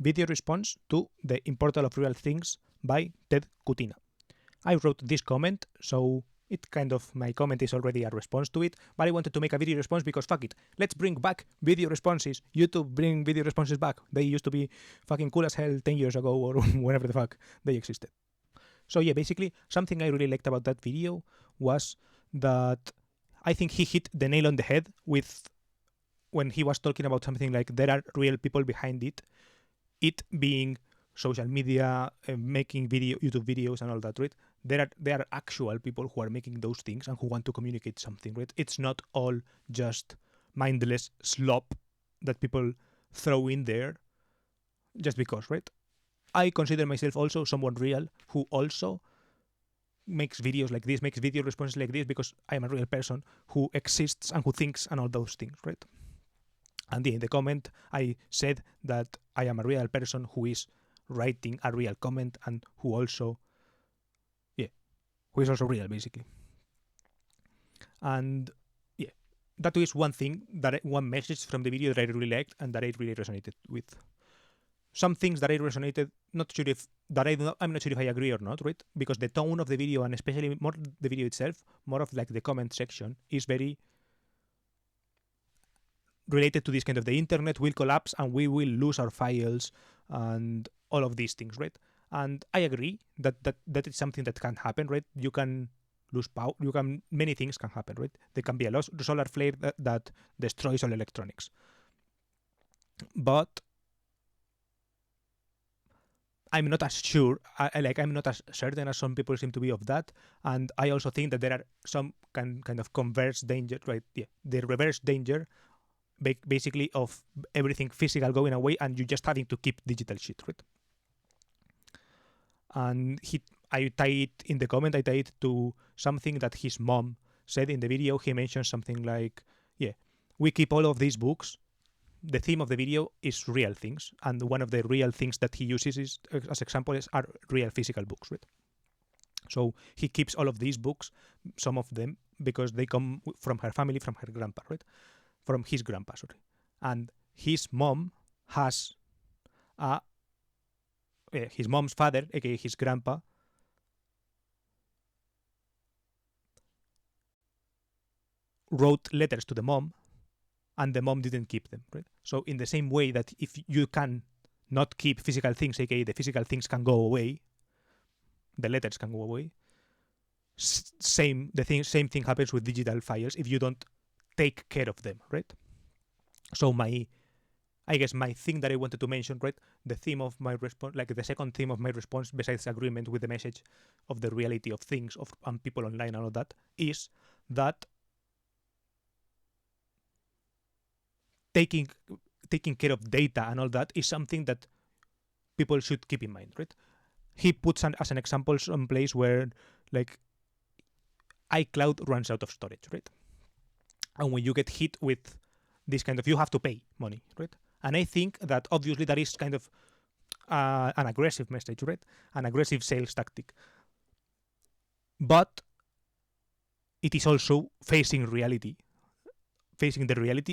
Video response to The Importance of Real Things by Ted Kutina. I wrote this comment, so it kind of, my comment is already a response to it, but I wanted to make a video response because fuck it, let's bring back video responses. YouTube bring video responses back. They used to be fucking cool as hell 10 years ago or whenever the fuck they existed. So yeah, basically something I really liked about that video was that I think he hit the nail on the head with when he was talking about something like there are real people behind it being social media, making YouTube videos and all that, right? There are actual people who are making those things and who want to communicate something, right? It's not all just mindless slop that people throw in there just because, right? I consider myself also someone real who also makes videos like this, makes video responses like this because I am a real person who exists and who thinks and all those things, right? And in the comment, I said that I am a real person who is writing a real comment and who is also real, basically. And yeah, that is one thing, one message from the video that I really liked and that I really resonated with. Some things that I resonated, I'm not sure if I agree or not, right? Because the tone of the video and especially more the video itself, more of like the comment section is very related to this kind of the internet will collapse and we will lose our files and all of these things, right? And I agree that is something that can happen, right? You can lose power. Many things can happen, right? There can be a solar flare that destroys all electronics. But I'm not as sure. I'm not as certain as some people seem to be of that. And I also think that there are some kind of converse danger, right? Yeah, the reverse danger, basically of everything physical going away and you just having to keep digital shit, right? And I tie it in the comment. I tie it to something that his mom said in the video. He mentioned something like, "Yeah, we keep all of these books." The theme of the video is real things, and one of the real things that he uses as examples are real physical books, right? So he keeps all of these books, some of them because they come from her family, from her grandpa, right? From his grandpa, sorry. And his mom has his mom's father, aka his grandpa, wrote letters to the mom and the mom didn't keep them, right? So in the same way that if you can not keep physical things, aka the physical things can go away, the letters can go away, same thing happens with digital files if you don't take care of them, right? So I guess my thing that I wanted to mention, right, the theme of my response, like the second theme of my response, besides agreement with the message of the reality of things and people online and all that, is that taking care of data and all that is something that people should keep in mind, right? He puts as an example some place where like iCloud runs out of storage, right? And when you get hit with this kind of, you have to pay money, right? And I think that obviously that is kind of an aggressive message, right? An aggressive sales tactic. But it is also facing the reality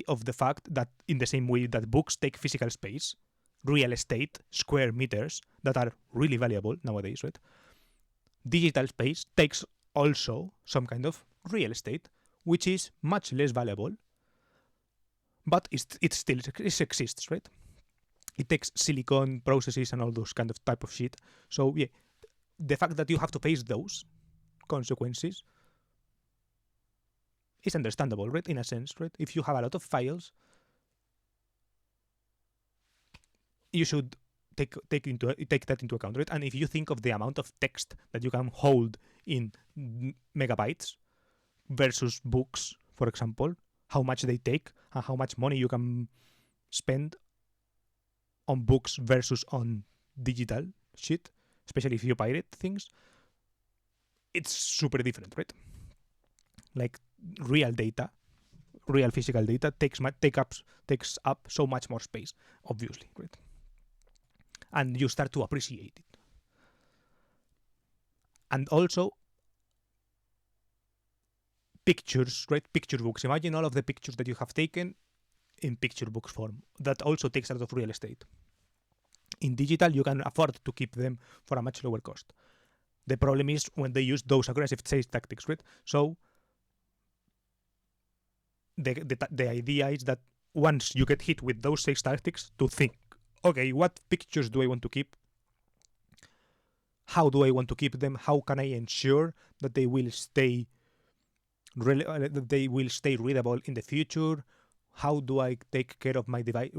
of the fact that in the same way that books take physical space, real estate, square meters that are really valuable nowadays, right? Digital space takes also some kind of real estate, which is much less valuable, but it still exists, right? It takes silicon processes and all those kind of type of shit. So yeah, the fact that you have to face those consequences is understandable, right? In a sense, right? If you have a lot of files, you should take that into account, right? And if you think of the amount of text that you can hold in megabytes versus books, for example, how much they take and how much money you can spend on books versus on digital shit, especially if you pirate things, it's super different, right? Like real data, real physical data takes up so much more space, obviously, right? And you start to appreciate it. And also pictures, right? Picture books. Imagine all of the pictures that you have taken in picture books form. That also takes a lot of real estate. In digital, you can afford to keep them for a much lower cost. The problem is when they use those aggressive sales tactics, right? So the idea is that once you get hit with those sales tactics, to think, okay, what pictures do I want to keep? How do I want to keep them? How can I ensure that they will stay readable in the future? How do I take care of my device?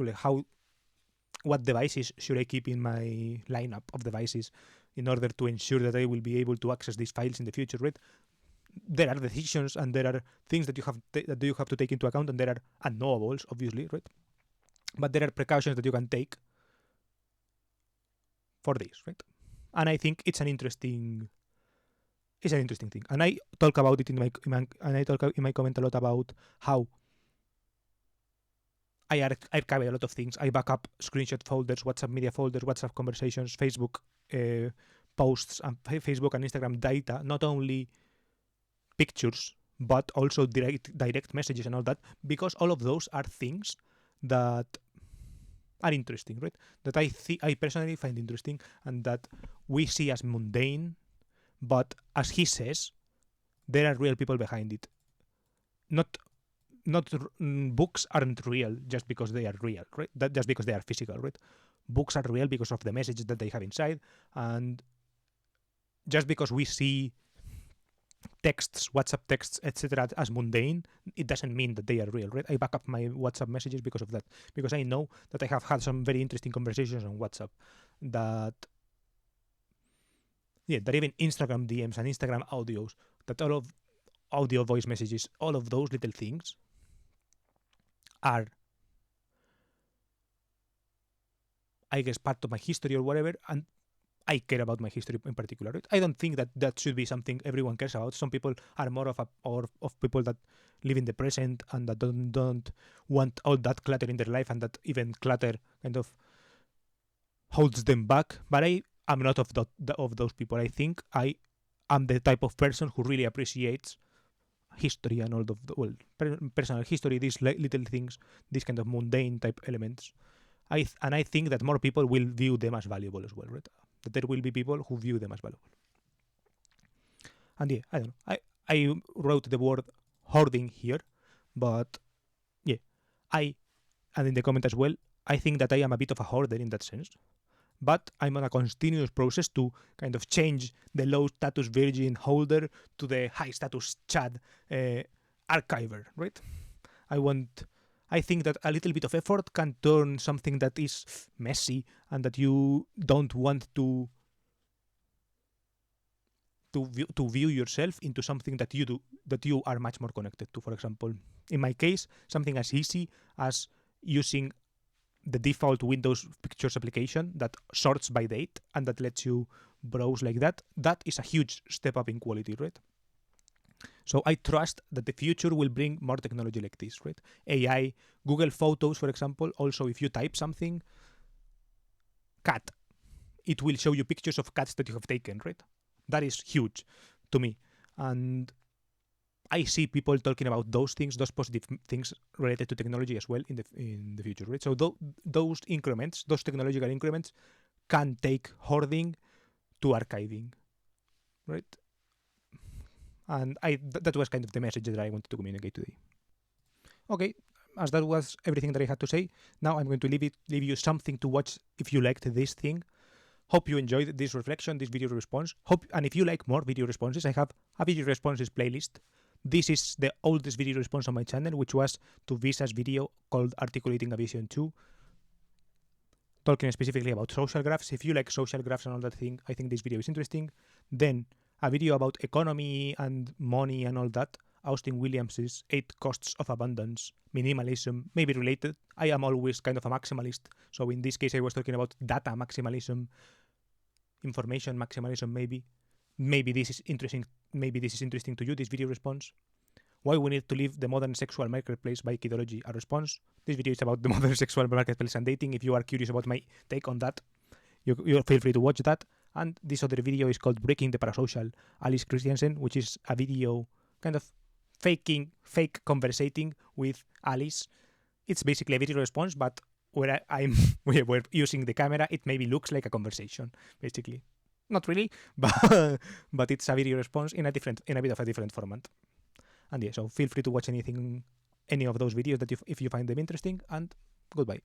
What devices should I keep in my lineup of devices in order to ensure that I will be able to access these files in the future, right? There are decisions and there are things that you have to take into account, and there are unknowables, obviously, right? But there are precautions that you can take for this, right? And I think it's an interesting thing. And I talk about it in my comment a lot about how I archive a lot of things. I back up screenshot folders, WhatsApp media folders, WhatsApp conversations, Facebook posts, and Facebook and Instagram data, not only pictures, but also direct messages and all that, because all of those are things that are interesting, right? That I personally find interesting, and that we see as mundane, but as he says, there are real people behind it. Not books aren't real just because they are real, right? That just because they are physical, right? Books are real because of the messages that they have inside, and just because we see texts, WhatsApp texts, etc., as mundane, it doesn't mean that they are real, right? I back up my WhatsApp messages because of that, because I know that I have had some very interesting conversations on WhatsApp, that even Instagram DMs and Instagram audios, that all of audio voice messages, all of those little things are, I guess, part of my history or whatever, and I care about my history in particular. Right? I don't think that should be something everyone cares about. Some people are more of people that live in the present and that don't want all that clutter in their life, and that even clutter kind of holds them back. But I am not of those people. I think I am the type of person who really appreciates history and all of the personal history, these little things, these kind of mundane type elements. I think that more people will view them as valuable as well, right? That there will be people who view them as valuable. And yeah, I don't know. I wrote the word hoarding here, but yeah, and in the comment as well, I think that I am a bit of a hoarder in that sense. But I'm on a continuous process to kind of change the low status virgin holder to the high status Chad archiver, right? I think that a little bit of effort can turn something that is messy and that you don't want to view yourself into something that you are much more connected to. For example, in my case, something as easy as using the default Windows Pictures application that sorts by date and that lets you browse like that. That is a huge step up in quality, right? So I trust that the future will bring more technology like this, right? AI, Google Photos, for example. Also, if you type something, cat, it will show you pictures of cats that you have taken, right? That is huge to me. And I see people talking about those things, those positive things related to technology as well in the future, right? So those increments, those technological increments, can take hoarding to archiving, right? And that was kind of the message that I wanted to communicate today. Okay, as that was everything that I had to say, now I'm going to leave you something to watch if you liked this thing. Hope you enjoyed this reflection, this video response. And if you like more video responses, I have a video responses playlist. This is the oldest video response on my channel, which was to Visa's video called Articulating a Vision 2, talking specifically about social graphs. If you like social graphs and all that thing, I think this video is interesting. Then a video about economy and money and all that, Austin Williams's 8 Costs of Abundance, minimalism, maybe related. I am always kind of a maximalist, so in this case I was talking about data maximalism, information maximalism, maybe. Maybe this is interesting to you, this video response. Why we need to leave the modern sexual marketplace by Kidology, a response. This video is about the modern sexual marketplace and dating. If you are curious about my take on that, you feel free to watch that. And this other video is called Breaking the Parasocial, Alice Christiansen, which is a video kind of fake conversating with Alice. It's basically a video response, but where we're using the camera, it maybe looks like a conversation, basically. Not really, but it's a video response in a bit of a different format. And yeah, so feel free to watch any of those videos if you find them interesting, and goodbye.